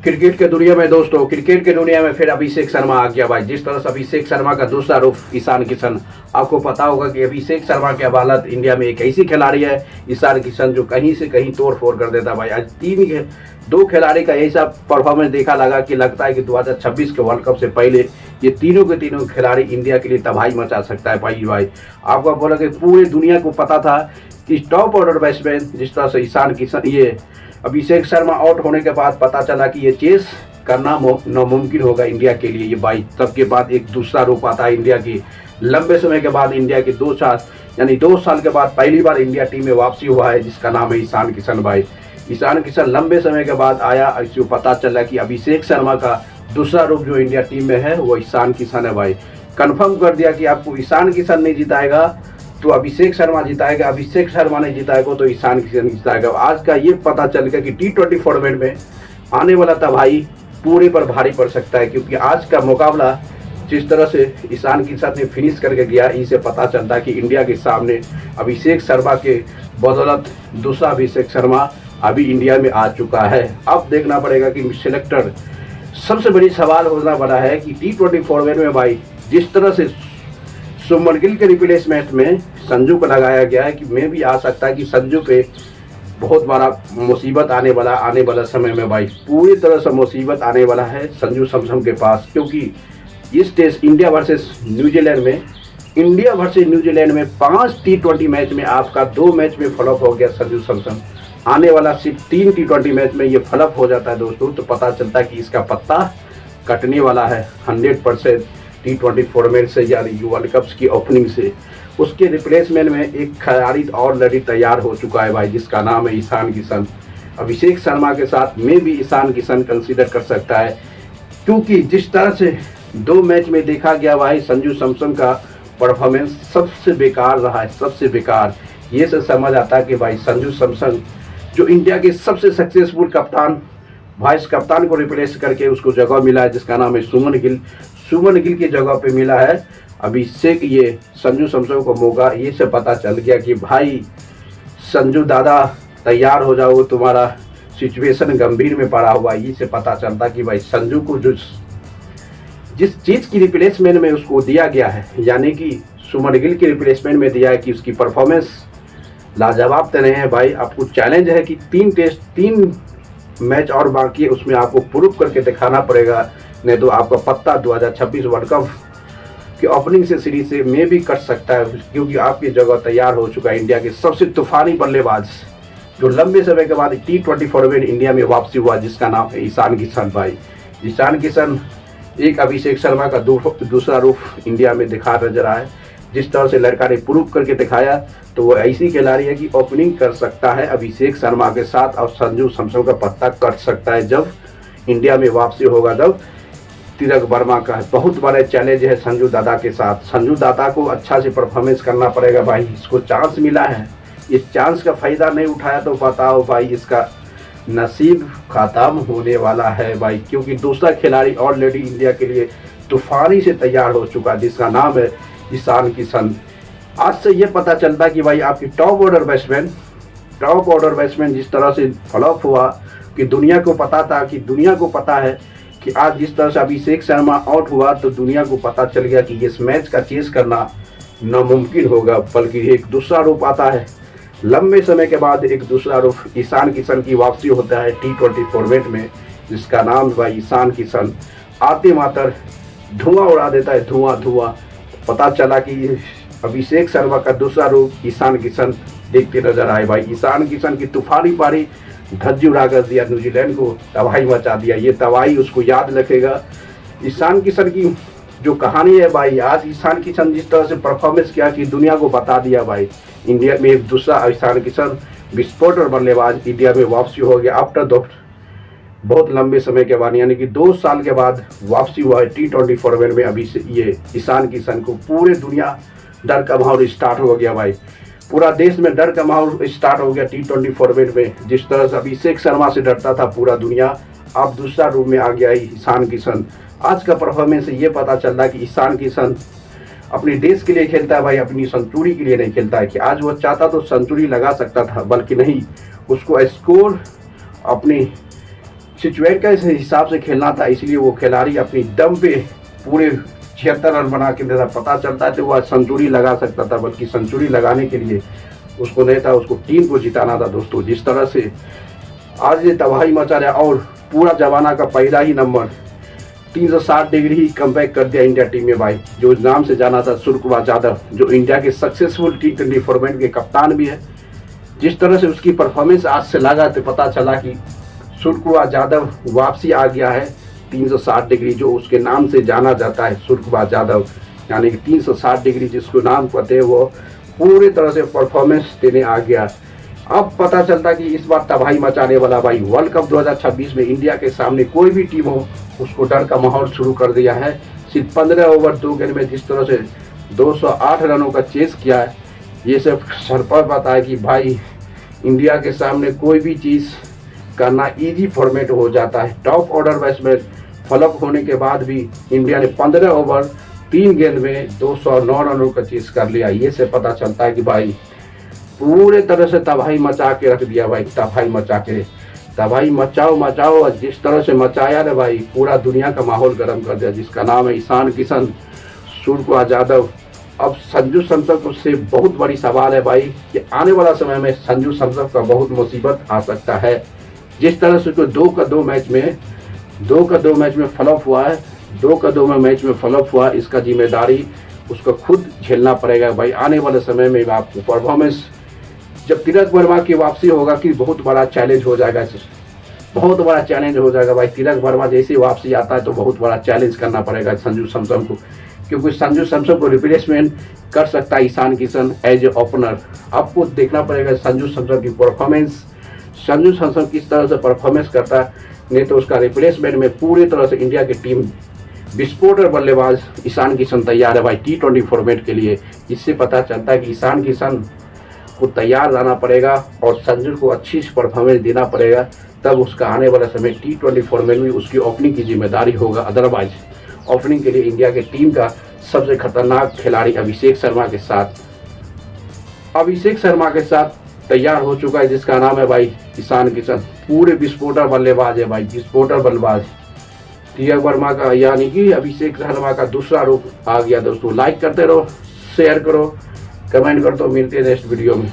Cricket के दुनिया में दोस्तों, क्रिकेट के दुनिया में फिर अभिषेक शर्मा आ गया भाई। जिस तरह से अभिषेक शर्मा का दूसरा रूप ईशान किशन, आपको पता होगा कि अभिषेक शर्मा की अदालत इंडिया में एक ऐसी खिलाड़ी है ईशान किशन जो कहीं से कहीं तोड़ फोड़ कर देता भाई। आज दो खिलाड़ी का ऐसा परफॉर्मेंस देखा लगा कि लगता है कि 2026 के वर्ल्ड कप से पहले ये तीनों के तीनों खिलाड़ी इंडिया के लिए तबाही मचा सकता है भाई। आपको बोला कि पूरी दुनिया को पता था कि टॉप ऑर्डर बैट्समैन जिस तरह से ईशान किशन, ये अभिषेक शर्मा आउट होने के बाद पता चला कि ये चेस करना नामुमकिन होगा इंडिया के लिए। ये भाई तब के बाद एक दूसरा रूप आता है इंडिया की। लंबे समय के बाद इंडिया के 2 साल के बाद पहली बार इंडिया टीम में वापसी हुआ है, जिसका नाम है ईशान किशन भाई। ईशान किशन लंबे समय के बाद आया, इसको पता चला कि अभिषेक शर्मा का दूसरा रूप जो इंडिया टीम में है वो ईशान किशन है भाई। कन्फर्म कर दिया कि आपको ईशान किशन नहीं जिताएगा तो अभिषेक शर्मा जिताएगा, अभिषेक शर्मा नहीं जिताएगा तो ईशान किशन जिताएगा। आज का ये पता चल गया कि T20 फॉर्मेट में आने वाला तबाही पूरे पर भारी पड़ सकता है, क्योंकि आज का मुकाबला जिस तरह से ईशान किशन ने फिनिश करके गया, इससे पता चलता है कि इंडिया के सामने अभिषेक शर्मा के बदौलत दूसरा अभिषेक शर्मा अभी इंडिया में आ चुका है। अब देखना पड़ेगा कि सिलेक्टर, सबसे बड़ी सवाल होना बड़ा है कि T20 फॉर्मेट में भाई जिस तरह से शुभमन गिल के रिप्लेसमेंट में संजू को लगाया गया है कि मैं भी आ सकता है कि संजू पे बहुत बड़ा मुसीबत आने वाला समय में भाई पूरी तरह से मुसीबत आने वाला है संजू सैमसन के पास। क्योंकि इस टेस्ट इंडिया वर्सेस न्यूजीलैंड में 5 T20 मैच में आपका 2 मैच में फ्लॉप हो गया संजू सैमसन। आने वाला सिर्फ 3 T20 मैच में ये फ्लॉप हो जाता है दोस्तों, तो पता चलता है कि इसका पत्ता कटने वाला है 100% T20 फॉर्मेट से, यानी वर्ल्ड कप की ओपनिंग से। उसके रिप्लेसमेंट में एक खिलाड़ी ऑलरेडी तैयार हो चुका है भाई, जिसका नाम है ईशान किशन। अभिषेक शर्मा के साथ में भी ईशान किशन कंसीडर कर सकता है, क्योंकि जिस तरह से 2 मैच में देखा गया भाई संजू सैमसन का परफॉर्मेंस सबसे बेकार रहा है, सबसे बेकार। ये से समझ आता है कि भाई संजू सैमसन जो इंडिया के सबसे सक्सेसफुल कप्तान, वाइस कप्तान को रिप्लेस करके उसको जगह मिला है, जिसका नाम है शुभमन गिल की जगह पे मिला है अभिषेक, ये संजू सैमसन को मौका। ये से पता चल गया कि भाई संजू दादा तैयार हो जाओ, तुम्हारा सिचुएशन गंभीर में पड़ा हुआ। ये से पता चलता कि भाई संजू को जिस चीज़ की रिप्लेसमेंट में उसको दिया गया है, यानी कि शुभमन गिल की रिप्लेसमेंट में दिया है, कि उसकी परफॉर्मेंस लाजवाब तो नहीं है भाई। आपको चैलेंज है कि 3 मैच और बाकी है, उसमें आपको प्रूव करके दिखाना पड़ेगा, नहीं तो आपका पत्ता 2026 वर्ल्ड कप की ओपनिंग से सीरीज से में भी कट सकता है। क्योंकि आपकी जगह तैयार हो चुका है इंडिया के सबसे तूफानी बल्लेबाज, जो लंबे समय के बाद T20 फॉर्मेट इंडिया में वापसी हुआ, जिसका नाम है ईशान किशन भाई। ईशान किशन एक अभिषेक शर्मा का दूसरा रूप इंडिया में दिखा नजर आया है। जिस तरह से लड़का ने प्रूव करके दिखाया, तो वो ऐसी खिलाड़ी है कि ओपनिंग कर सकता है अभिषेक शर्मा के साथ, और संजू सैमसन का पत्ता कट सकता है जब इंडिया में वापसी होगा। तब तिलक वर्मा का बहुत बड़ा चैलेंज है संजू दादा के साथ। संजू दादा को अच्छा से परफॉर्मेंस करना पड़ेगा भाई। इसको चांस मिला है, इस चांस का फ़ायदा नहीं उठाया तो बताओ भाई इसका नसीब ख़त्म होने वाला है भाई। क्योंकि दूसरा खिलाड़ी ऑलरेडी इंडिया के लिए तूफानी से तैयार हो चुका, जिसका नाम है ईशान किशन। आज से ये पता चलता कि भाई आपकी टॉप ऑर्डर बैट्समैन जिस तरह से फ्लॉप हुआ, कि दुनिया को पता है कि आज जिस तरह से अभिषेक शर्मा आउट हुआ, तो दुनिया को पता चल गया कि इस मैच का चेस करना नामुमकिन होगा। बल्कि एक दूसरा रूप आता है, लंबे समय के बाद एक दूसरा रूप ईशान किशन की वापसी होता है T20 फॉर्मेट में, जिसका नाम भाई ईशान किशन आते मात्र धुआं उड़ा देता है, धुआं। पता चला कि अभिषेक शर्मा का दूसरा रूप ईशान किशन देखते नजर आए भाई। ईशान किशन की तूफानी पारी धज्जी उड़ा कर दिया, न्यूजीलैंड को तबाही मचा दिया। ये तबाही उसको याद रखेगा। ईशान किशन की जो कहानी है भाई, आज ईशान किशन जिस तरह से परफॉर्मेंस किया कि दुनिया को बता दिया भाई, इंडिया में एक दूसरा ईशान किशन विस्फोटक बल्लेबाज इंडिया में वापसी हो गया आफ्टर बहुत लंबे समय के बाद, यानी कि 2 साल के बाद वापसी हुआ है T20 फॉर्मेट में। अभी से ये ईशान किशन को पूरे दुनिया डर का माहौल स्टार्ट हो गया भाई। पूरा देश में डर का माहौल स्टार्ट हो गया T20 फॉर्मेट में। जिस तरह से अभिषेक शर्मा से डरता था पूरा दुनिया, अब दूसरा रूप में आ गया है ईशान किशन। आज का परफॉर्मेंस से ये पता चल रहा है कि ईशान किशन अपने देश के लिए खेलता है भाई, अपनी सेंचुरी के लिए नहीं खेलता है। कि आज वो चाहता तो सेंचुरी लगा सकता था, बल्कि नहीं, उसको स्कोर अपनी सिचुएशन के हिसाब से खेलना था, इसलिए वो खिलाड़ी अपनी दम पे पूरे 76 रन बना के देता। पता चलता है तो वह सेंचुरी लगा सकता था, बल्कि सेंचुरी लगाने के लिए उसको नहीं था, उसको टीम को जिताना था दोस्तों। जिस तरह से आज ये तबाही मचा रहा और पूरा जमाना का पहला ही नंबर 360 डिग्री ही कमबैक कर दिया इंडिया टीम में भाई। जो नाम से जाना था सूर्यकुमार यादव, जो इंडिया के सक्सेसफुल T20 फॉर्मेट के कप्तान भी है, जिस तरह से उसकी परफॉर्मेंस आज से लगा तो पता चला कि सूर्यकुमार यादव वापसी आ गया है 360 डिग्री, जो उसके नाम से जाना जाता है सूर्यकुमार यादव, यानी कि 360 डिग्री जिसको नाम कहते हैं, वो पूरी तरह से परफॉर्मेंस देने आ गया। अब पता चलता कि इस बार तबाही मचाने वाला भाई वर्ल्ड कप 2026 में इंडिया के सामने कोई भी टीम हो उसको डर का माहौल शुरू कर दिया है। सिर्फ 15 ओवर 2 गेंद में जिस तरह से 208 रनों का चेस किया है, ये सब सरपर बात है कि भाई इंडिया के सामने कोई भी चीज़ करना इजी फॉर्मेट हो जाता है। टॉप ऑर्डर बैट्समैन फ्लॉप होने के बाद भी इंडिया ने 15 ओवर 3 गेंद में 209 रनों का चेस कर लिया। ये से पता चलता है कि भाई पूरे तरह से तबाही मचा के रख दिया भाई। तबाही मचाओ और जिस तरह से मचाया ना भाई, पूरा दुनिया का माहौल गर्म कर दिया। जिसका नाम है ईशान किशन, सूर्यकुमार यादव। अब संजू सैमसन को से बहुत बड़ी सवाल है भाई कि आने वाला समय में संजू सैमसन का बहुत मुसीबत आ सकता है। जिस तरह से उसको 2 का 2 मैच में फ्लॉप हुआ है, 2 का 2 मैच में फ्लॉप हुआ, इसका जिम्मेदारी उसको खुद झेलना पड़ेगा भाई। आने वाले समय में आपको परफॉर्मेंस, जब तिलक वर्मा की वापसी होगा कि बहुत बड़ा चैलेंज हो जाएगा, बहुत बड़ा चैलेंज हो जाएगा भाई। तिलक वर्मा जैसे वापसी आता है तो बहुत बड़ा चैलेंज करना पड़ेगा संजू सैमसन को, क्योंकि संजू सैमसन को रिप्लेसमेंट कर सकता है Ishan Kishan as a opener. आपको देखना पड़ेगा संजू सैमसन की परफॉर्मेंस, संजू सैमसन किस तरह से परफॉर्मेंस करता है, नहीं तो उसका रिप्लेसमेंट में पूरी तरह से इंडिया की टीम विस्फोटक बल्लेबाज ईशान किशन तैयार है भाई T20 फॉर्मेट के लिए। इससे पता चलता है कि ईशान किशन को तैयार रहना पड़ेगा और संजू को अच्छी परफॉर्मेंस देना पड़ेगा, तब उसका आने वाला समय T20 फॉर्मेट में उसकी ओपनिंग की जिम्मेदारी होगा। अदरवाइज ओपनिंग के लिए इंडिया की टीम का सबसे खतरनाक खिलाड़ी अभिषेक शर्मा के साथ तैयार हो चुका है, जिसका नाम है भाई ईशान किशन। पूरे विस्फोटक बल्लेबाज है भाई, विस्फोटक बल्लेबाज। तिलक वर्मा का यानी कि अभिषेक शर्मा का दूसरा रूप आ गया दोस्तों। लाइक करते रहो, शेयर करो, कमेंट कर दो। मिलते हैं नेक्स्ट वीडियो में।